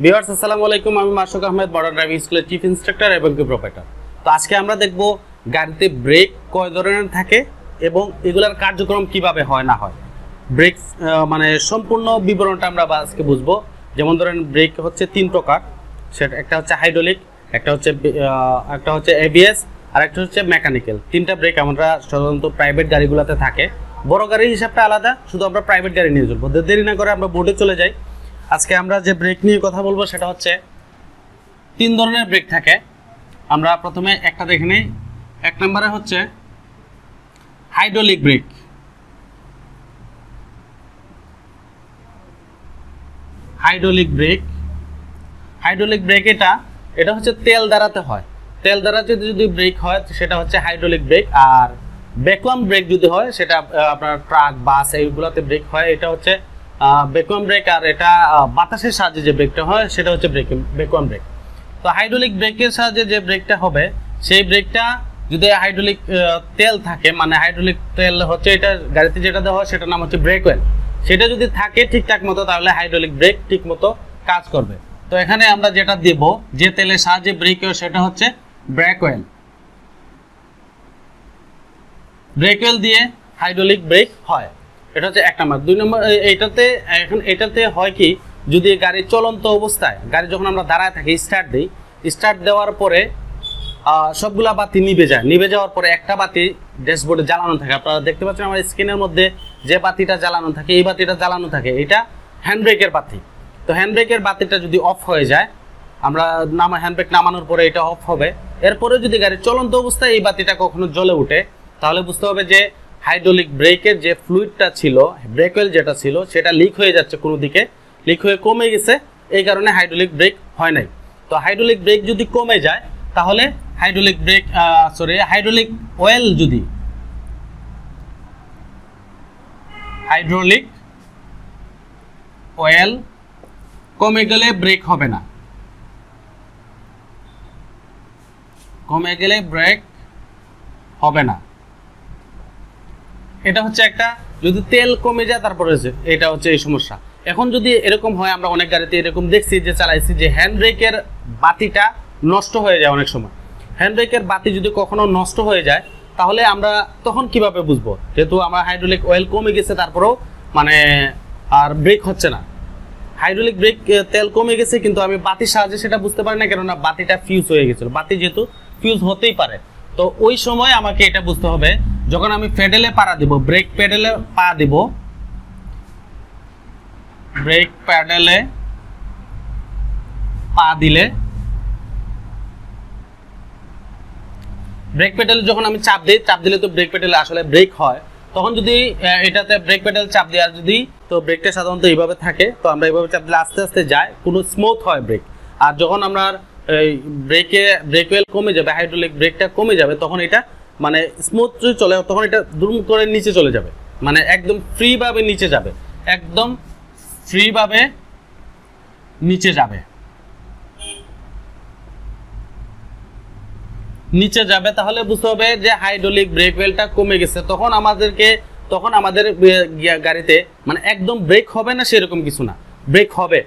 Viewers আসসালামু আলাইকুম, আমি মাসুক আহমেদ, মডার্ন ড্রাইভিং স্কুলের চিফ ইন্সট্রাক্টর এবং কি প্রোপাইটার। তো আজকে আমরা দেখব গাড়িতে ব্রেক কয় ধরনের থাকে এবং এগুলোর কার্যক্রম কিভাবে হয় না হয়। ব্রেক মানে সম্পূর্ণ বিবরণটা আমরা আজকে বুঝবো। যেমন ধরেন ব্রেক হচ্ছে তিন প্রকার, সেটা একটা হচ্ছে হাইড্রোলিক, একটা হচ্ছে এবিএস আর একটা হচ্ছে মেকানিক্যাল। তিনটা ব্রেক আমরা সাধারণত প্রাইভেট গাড়িগুলোতে থাকে। বড় গাড়ির হিসাবটা আলাদা, শুধু আমরা প্রাইভেট গাড়ি নিয়ে চলবো। দেরি না করে আমরা বোর্ডে চলে যাই। আজকে আমরা যে ব্রেক নিয়ে কথা বলবো সেটা হচ্ছে তিন ধরনের ব্রেক থাকে। আমরা প্রথমে একটা দেখে নিই। এক নম্বরে হচ্ছে হাইড্রোলিক ব্রেক। হাইড্রোলিক ব্রেক এটা হচ্ছে তেল দ্বারাতে হয়। তেল দ্বারা যদি ব্রেক হয় সেটা হচ্ছে হাইড্রোলিক ব্রেক। আর ভ্যাকুয়াম ব্রেক যদি হয় সেটা আপনার ট্রাক, বাস এইগুলোতে ব্রেক হয়, এটা হচ্ছে ভ্যাকুয়াম ব্রেক। আর এটা বাতাসের সাহায্যে যে ব্রেকটা হয় সেটা হচ্ছে ভ্যাকুয়াম ব্রেক। তো হাইড্রোলিক ব্রেকের সাহায্যে যে ব্রেকটা হবে সেই ব্রেকটা যদি হাইড্রোলিক তেল থাকে, মানে হাইড্রোলিক তেল হচ্ছে এটা গাড়িতে যেটা দেওয়া হয় সেটার নাম হচ্ছে ব্রেক অয়েল। সেটা যদি থাকে ঠিকঠাক মতো তাহলে হাইড্রোলিক ব্রেক ঠিক মতো কাজ করবে। তো এখানে আমরা যেটা দেব, যে তেলের সাহায্যে ব্রেক হয় সেটা হচ্ছে ব্রেক অয়েল। ব্রেক অয়েল দিয়ে হাইড্রোলিক ব্রেক হয়, এটা হচ্ছে এক নম্বর। দুই নম্বর এটাতে হয় কি, যদি গাড়ি চলন্ত অবস্থায়, গাড়ি যখন আমরা দাঁড়ায় থাকি স্টার্ট দেওয়ার পরে সবগুলা বাতি নিভে যায়। নিভে যাওয়ার পরে একটা বাতি ড্যাশবোর্ডে জ্বালানো থাকে। আপনারা দেখতে পাচ্ছেন আমার স্ক্রিনের মধ্যে যে বাতিটা জ্বালানো থাকে, এই বাতিটা জ্বালানো থাকে, এটা হ্যান্ডব্রেকের বাতি। তো হ্যান্ডব্রেকের বাতিটা যদি অফ হয়ে যায়, আমরা হ্যান্ডব্রেক নামানোর পরে এটা অফ হবে। এরপরে যদি গাড়ি চলন্ত অবস্থায় এই বাতিটা কখনো জ্বলে ওঠে তাহলে বুঝতে হবে যে হাইড্রোলিক ব্রেকের যে ফ্লুইডটা ছিল, ব্রেক অয়েল যেটা ছিল সেটা লিক হয়ে যাচ্ছে, কোনো দিকে লিক হয়ে কমে গেছে, এই কারণে হাইড্রোলিক ব্রেক হয় নাই। তো হাইড্রোলিক ব্রেক যদি কমে যায় তাহলে হাইড্রোলিক অয়েল কমে গেলে ব্রেক হবে না। এটা হচ্ছে একটা, যদি তেল কমে যায় তারপরে এটা হচ্ছে এই সমস্যা। এখন যদি এরকম হয়, আমরা অনেক গাড়িতে এরকম দেখছি যে চালাইছি যে হ্যান্ড ব্রেকের বাতিটা নষ্ট হয়ে যায়। অনেক সময় হ্যান্ড ব্রেকের বাতি যদি কখনো নষ্ট হয়ে যায় তাহলে আমরা তখন কিভাবে বুঝবো, যেহেতু আমার হাইড্রোলিক অয়েল কমে গেছে তারপরেও মানে আর ব্রেক হচ্ছে না। হাইড্রোলিক ব্রেক তেল কমে গেছে কিন্তু আমি বাতির সাহায্যে সেটা বুঝতে পারি না, কেননা বাতিটা ফিউজ হয়ে গেছিল। বাতি যেহেতু ফিউজ হতেই পারে, তো ওই সময় আমাকে এটা বুঝতে হবে, যখন আমি প্যাডেলে পাড়া দিব, ব্রেক প্যাডেলে পা দিব, ব্রেক প্যাডেলে পা দিলে, ব্রেক প্যাডেলে যখন আমি চাপ দিলে তো ব্রেক প্যাডেলে আসলে ব্রেক হয়। তখন যদি এটাতে ব্রেক প্যাডেল চাপ দেওয়ার যদি, তো ব্রেকটা সাধারণত এইভাবে থাকে, তো আমরা এইভাবে চাপ দিলে আস্তে আস্তে যায়, কোনো স্মুথ হয় ব্রেক। আর যখন আমরা ব্রেক অয়েল কমে যাবে, হাইড্রোলিক ব্রেকটা কমে যাবে, তখন এটা মানে স্মুথ চলে, তখন এটা দুম করে নিচে চলে যাবে, মানে একদম ফ্রিভাবে নিচে যাবে, একদম ফ্রিভাবে নিচে যাবে। তাহলে বুঝতে হবে যে হাইড্রোলিক ব্রেক অয়েলটা কমে গেছে। তখন আমাদের গাড়িতে মানে একদম ব্রেক হবে না সেরকম কিছু না, ব্রেক হবে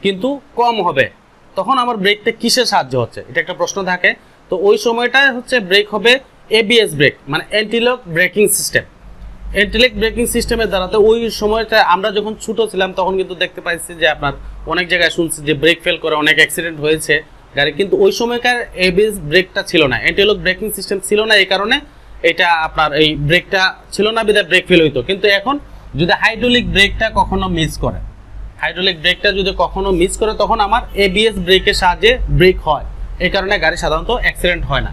কিন্তু কম হবে। তখন আমার ব্রেকটা কিসের সাহায্য হচ্ছে, এটা একটা প্রশ্ন থাকে। তো ওই সময়টা হচ্ছে ব্রেক হবে এবিএস ব্রেক, মানে anti-lock braking system. Anti-lock breaking সিস্টেমের দ্বারাতে ওই সময়টা আমরা যখন ছোট ছিলাম তখন কিন্তু দেখতে পাইছি যে আপনার অনেক জায়গায় শুনছি যে ব্রেক ফেল করে অনেক অ্যাক্সিডেন্ট হয়েছে গাড়ি, কিন্তু ওই সময়কার এবিএস ব্রেকটা ছিল না, অ্যান্টি-লক ব্রেকিং সিস্টেম ছিল না, এই কারণে এটা আপনার এই ব্রেকটা ছিল না, বিধায় ব্রেক ফেল হইতো। কিন্তু এখন যদি হাইড্রোলিক ব্রেকটা কখনো মিস করে, তখন আমার এবিএস ব্রেকের সাহায্যে ব্রেক হয়, এই কারণে গাড়ি সাধারণত অ্যাক্সিডেন্ট হয় না।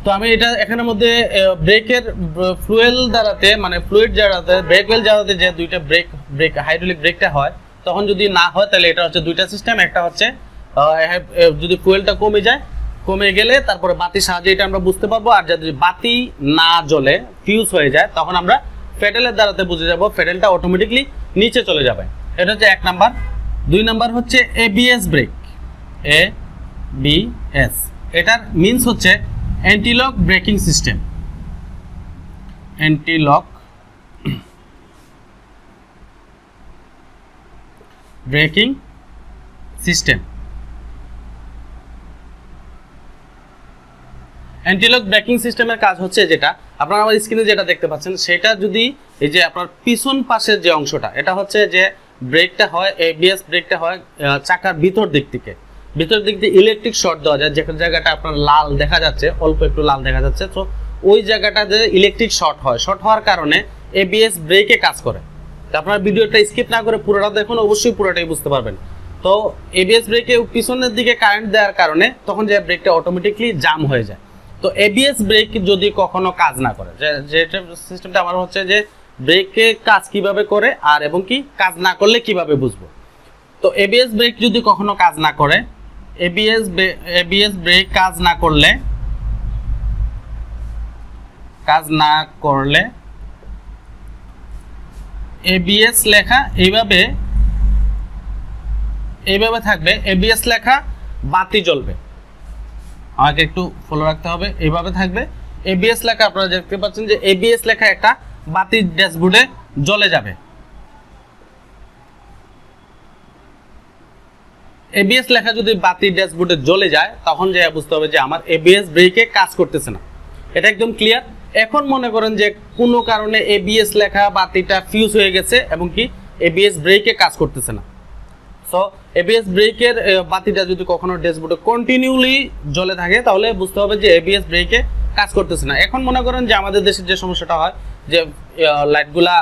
তো আমি এটা এখানের মধ্যে ব্রেকের ফ্লুইড জ্বালাতে ব্রেক অয়েল জ্বালাতে যে দুইটা ব্রেক হাইড্রোলিক ব্রেকটা হয়, তখন যদি না হয় তাহলে এটা হচ্ছে দুইটা সিস্টেম। একটা হচ্ছে যদি ফুয়েলটা কমে গেলে তারপরে বাতির সাহায্যে এটা আমরা বুঝতে পারবো। আর যদি বাতি না জ্বলে, ফিউজ হয়ে যায়, তখন আমরা প্যাডেলের দ্বারাতে বুঝে যাব, প্যাডেলটা অটোমেটিকলি নিচে চলে যাবে। এটা হচ্ছে এক নাম্বার। দুই নাম্বার হচ্ছে এবিএস ব্রেক, এবিএস, এটার মিনস হচ্ছে anti-lock braking system. Anti-lock braking system. Anti-lock breaking সিস্টেমের কাজ হচ্ছে যেটা আপনারা আমার স্ক্রিনে যেটা দেখতে পাচ্ছেন সেটা যদি এই যে আপনার পিছন পাশের যে অংশটা এটা হচ্ছে যে ব্রেকটা হয় এবিএস ব্রেকটা হয় চাকার ভিতর দিক থেকে ইলেকট্রিক শর্ট দেওয়া যায় যেখানে জায়গাটা আপনার লাল দেখা যাচ্ছে অল্প একটু লাল দেখা যাচ্ছে তো ওই জায়গাটাতে ইলেকট্রিক শর্ট হওয়ার কারণে এবিএস ব্রেকে কাজ করে। তো আপনারা ভিডিওটা স্কিপ না করে পুরোটা দেখুন অবশ্যই পুরোটাই বুঝতে পারবেন। তো এবিএস ব্রেকে পিছনের দিকে কারেন্ট দেওয়ার কারণে তখন যে ব্রেকটা অটোমেটিকলি জাম হয়ে যায়। তো এবিএস ব্রেক যদি কখনো কাজ না করে যে সিস্টেমটা আমার হচ্ছে যে ব্রেকে কাজ কিভাবে করে আর এবং কি কাজ না করলে কিভাবে বুঝবো। তো এবিএস ব্রেক যদি কখনো কাজ না করে এবিএস ব্রেক কাজ না করলে এবিএস লেখা এইভাবে থাকবে, এবিএস লেখা বাতি জ্বলবে, আমাকে একটু ফলো রাখতে হবে, এইভাবে থাকবে এবিএস লেখা। আপনারা দেখতে পাচ্ছেন যে এবিএস লেখা একটা বাতি ড্যাশবোর্ডে জ্বলে যাবে। এবিএস লেখা যদি বাতি ড্যাশবোর্ডে জ্বলে যায় তখন যে বুঝতে হবে যে আমার এবিএস ব্রেকে কাজ করতেছে না। এটা একদম ক্লিয়ার। এখন মনে করেন যে কোনো কারণে এবিএস লেখা বাতিটা ফিউজ হয়ে গেছে এবং কি এবিএস ব্রেকে কাজ করতেছে না। সো এবিএস ব্রেকের বাতিটা যদি কখনো ড্যাশবোর্ডে কন্টিনিউলি জ্বলে থাকে তাহলে বুঝতে হবে যে এবিএস ব্রেকে কাজ করতেছে না। এখন মনে করেন যে আমাদের দেশের যে সমস্যাটা হয় যে লাইটগুলা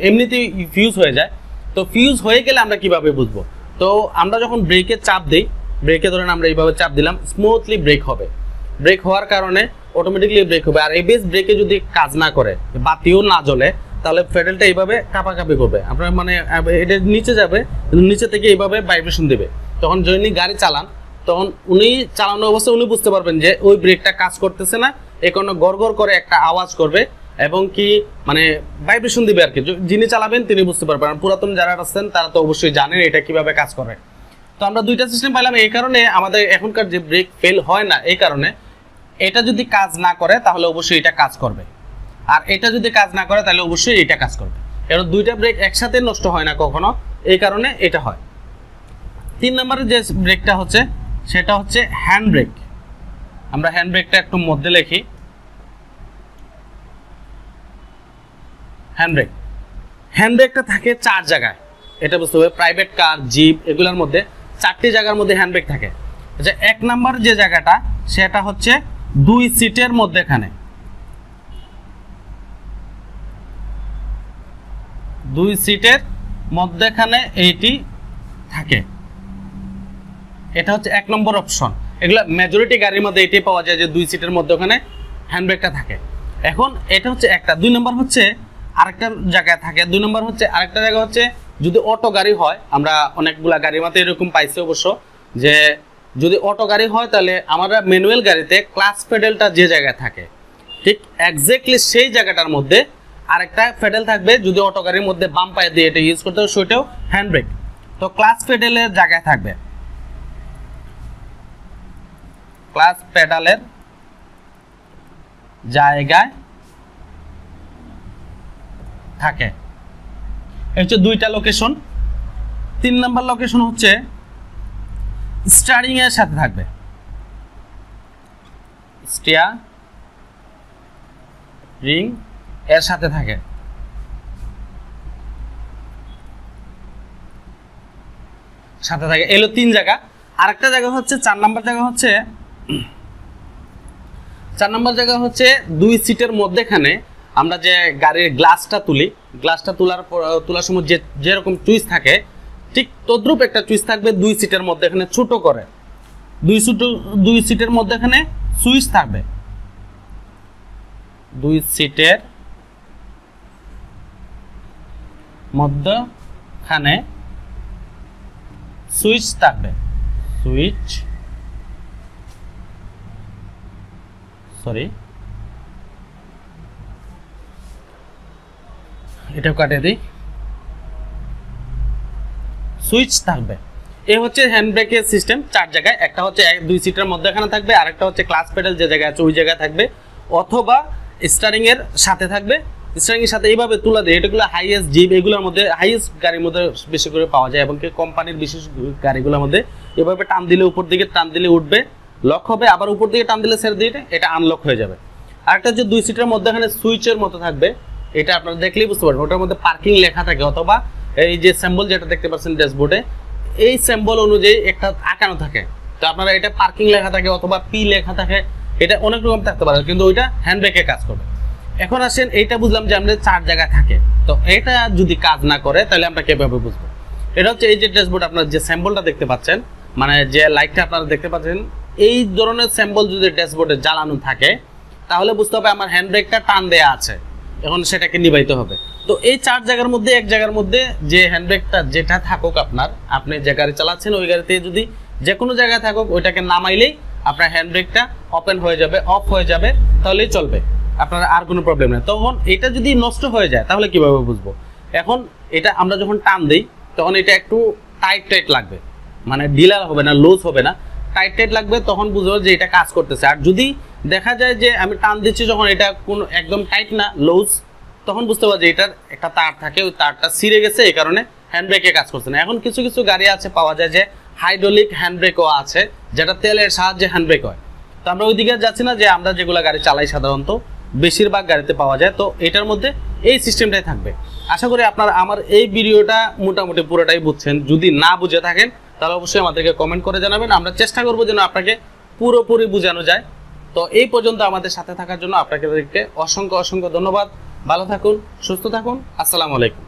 এমনিতেই ফিউজ হয়ে যায়। তো ফিউজ হয়ে গেলে আমরা কিভাবে বুঝবো? তো আমরা যখন ব্রেকে চাপ দিই, ব্রেকে ধরেন আমরা এইভাবে চাপ দিলাম, স্মুথলি ব্রেক হবে। ব্রেক হওয়ার কারণে অটোমেটিকলি ব্রেক হবে। আর এবিএস ব্রেকে যদি কাজ না করে, বাতিও না জ্বলে, তাহলে প্যাডেলটা এইভাবে কাঁপাকাঁপি করবে। আপনার মানে এটা নিচে যাবে, নিচে থেকে এইভাবে ভাইব্রেশন দেবে। তখন যিনি গাড়ি চালান তখন উনি চালানো অবস্থায় উনি বুঝতে পারবেন যে ওই ব্রেকটা কাজ করতেছে না, এ কোনো গড়গড় করে একটা আওয়াজ করবে এবং কি মানে ভাইব্রেশন দিবে আর কি। যিনি চালাবেন তিনি বুঝতে পারবেন। আর পুরাতন যারা আছেন তারা তো অবশ্যই জানেন এটা কিভাবে কাজ করে। তো আমরা দুইটা সিস্টেম পাইলাম। এই কারণে আমাদের এখনকার যে ব্রেক ফেল হয় না, এই কারণে এটা যদি কাজ না করে তাহলে অবশ্যই এটা কাজ করবে, আর এটা যদি কাজ না করে তাহলে অবশ্যই এটা কাজ করবে। এর দুইটা ব্রেক একসাথে নষ্ট হয় না কখনো, এই কারণে এটা হয়। 3 নম্বরের যে ব্রেকটা হচ্ছে সেটা হচ্ছে হ্যান্ড ব্রেক। আমরা হ্যান্ড ব্রেকটা একটু মধ্যে লিখি। হ্যান্ড ব্রেকটা থাকে 4 জায়গায়, এটা বুঝতে হবে। প্রাইভেট কার, জিপ এগুলোর মধ্যে 4টি জায়গার মধ্যে হ্যান্ড ব্রেক থাকে। আচ্ছা, 1 নম্বর যে জায়গাটা সেটা হচ্ছে 2 সিটের মধ্যেখানে, 2 সিটের মধ্যেখানে এইটি থাকে। এটা হচ্ছে 1 নম্বর অপশন। এগুলো মেজরিটি গাড়ির মধ্যে এটাই পাওয়া যায় যে 2 সিটের মধ্যে ওখানে হ্যান্ড ব্রেকটা থাকে। এখন এটা হচ্ছে একটা। 2 নম্বর হচ্ছে আরেকটা জায়গায় থাকে। 2 নম্বর হচ্ছে আরেকটা জায়গা হচ্ছে যদি অটো গাড়ি হয়, আমরা অনেকগুলা গাড়ির মধ্যে এরকম পাইছি অবশ্য, যে যদি অটো গাড়ি হয় তাহলে আমরা ম্যানুয়াল গাড়িতে ক্লাচ প্যাডেলটা যে জায়গায় থাকে ঠিক এক্স্যাক্টলি সেই জায়গাটার মধ্যে আরেকটা প্যাডেল থাকবে। যদি অটো গাড়ির মধ্যে বাম পায়ে দিয়ে এটা ইউজ করতে হবে সেটাও হ্যান্ড ব্রেক। তো ক্লাচ প্যাডেলের জায়গায় থাকবে, ক্লাচ প্যাডেলের জায়গায় থাকে। এই হচ্ছে 2টা লোকেশন। 3 নম্বর লোকেশন হচ্ছে স্টিয়ারিং এর সাথে থাকবে, স্টিয়ারিং এর সাথে থাকে। এলো 3 জায়গা। আরেকটা জায়গা হচ্ছে 4 নম্বর জায়গা হচ্ছে 2 সিটের মধ্যেখানে আমরা যে গাড়ির গ্লাসটা তুলি, গ্লাসটা তোলার সময় যেরকম চুইস থাকে ঠিক তদ্রূপ একটা চুইস থাকবে 2 সিটের মধ্যেখানে ছোট করে। 2 সিটের মধ্যেখানে সুইচ থাকবে, 2 সিটের মধ্যখানে সুইচ থাকবে, এটাও কাটিয়ে দিই, সুইচ থাকবে। এই হচ্ছে হ্যান্ড ব্রেকের সিস্টেম 4 জায়গায়। একটা হচ্ছে 2 সিটের মধ্যখানে থাকবে, আরেকটা হচ্ছে ক্লাচ প্যাডেল যে জায়গায় আছে ওই জায়গায় থাকবে, অথবা স্টিয়ারিং এর সাথে থাকবে, স্টিয়ারিং এর সাথে এইভাবে তুলে দেয়, এটাগুলো হাইয়েস্ট জিপ, এগুলোর মধ্যে হাইয়েস্ট গাড়ির মধ্যে বেশি করে পাওয়া যায় এবং কি কোম্পানির বিশেষ গাড়িগুলোর মধ্যে এভাবে টান দিলে উপর দিকে টান দিলে উঠবে, লক হবে, আবার উপর দিকে টান দিলে ছেড়ে দিয়ে এটা আনলক হয়ে যাবে। আরেকটা যে 2 সিটের মধ্যে এখানে সুইচের মতো থাকবে, এটা আপনারা দেখলেই বুঝতে পারবেন, ওটার মধ্যে পার্কিং লেখা থাকে অথবা এই যে সিম্বল যেটা দেখতে পাচ্ছেন ড্যাশবোর্ডে, এই সিম্বল অনুযায়ী একটা আঁকানো থাকে। তো আপনারা এটা পার্কিং লেখা থাকে অথবা পি লেখা থাকে, এটা অনেক রকম থাকতে পারে, কিন্তু ওইটা হ্যান্ড ব্রেকে কাজ করবে। এখন আসেন এইটা বুঝলাম যে আমাদের 4 জায়গায় থাকে, তো এটা যদি কাজ না করে তাহলে আমরা কিভাবে বুঝবো? এটা হচ্ছে এই যে ড্যাশবোর্ড আপনারা যে সিম্বলটা দেখতে পাচ্ছেন, মানে যে লাইটটা আপনারা দেখতে পাচ্ছেন, এই ধরনের সিম্বল যদি ড্যাশবোর্ডে জ্বালানো থাকে তাহলে বুঝতে হবে আমার হ্যান্ড ব্রেকটা টান দেয়া আছে, এখন সেটাকে নিভাইতে হবে। তো এই 4 জায়গার মধ্যে এক জায়গার মধ্যে যে হ্যান্ড ব্রেকটা যেটা থাকুক আপনি যে গাড়ি চালাচ্ছেন ওই গাড়িতে যদি যে কোনো জায়গায় থাকুক ওইটাকে নামাইলেই আপনার হ্যান্ড ব্রেকটা ওপেন হয়ে যাবে, অফ হয়ে যাবে, তাহলেই চলবে, আপনার আর কোনো প্রবলেম নেই। তখন এটা যদি নষ্ট হয়ে যায় তাহলে কিভাবে বুঝবো? এখন এটা আমরা যখন টান দিই তখন এটা একটু টাইট লাগবে, মানে ঢিলা হবে না, লুজ হবে না, টাইট লাগবে, তখন বুঝবো যে এটা কাজ করতেছে। আর যদি দেখা যায় যে আমি টান দিচ্ছি যখন এটা কোনো একদম টাইট না, লুজ, তখন বুঝতে পারছি এটার একটা তার থাকে, ওই তারটা ছিঁড়ে গেছে, এই কারণে হ্যান্ড ব্রেকে কাজ করছে না। এখন কিছু কিছু গাড়ি আছে পাওয়া যায় যে হাইড্রোলিক হ্যান্ড ব্রেকও আছে, যেটা তেলের সাহায্যে হ্যান্ড ব্রেক হয়। তো আমরা ওই দিকে যাচ্ছি না, যে আমরা যেগুলো গাড়ি চালাই সাধারণত বেশিরভাগ গাড়িতে পাওয়া যায়, তো এটার মধ্যে এই সিস্টেমটাই থাকবে। আশা করি আপনারা আমার এই ভিডিওটা মোটামুটি পুরোটাই বুঝছেন। যদি না বুঝে থাকেন তাহলে অবশ্যই আমাদেরকে কমেন্ট করে জানাবেন, আমরা চেষ্টা করবো যেন আপনাকে পুরোপুরি বোঝানো যায়। তো এই পর্যন্ত আমাদের সাথে থাকার জন্য আপনাদেরকে অসংখ্য ধন্যবাদ। ভালো থাকুন, সুস্থ থাকুন, আসসালামু আলাইকুম।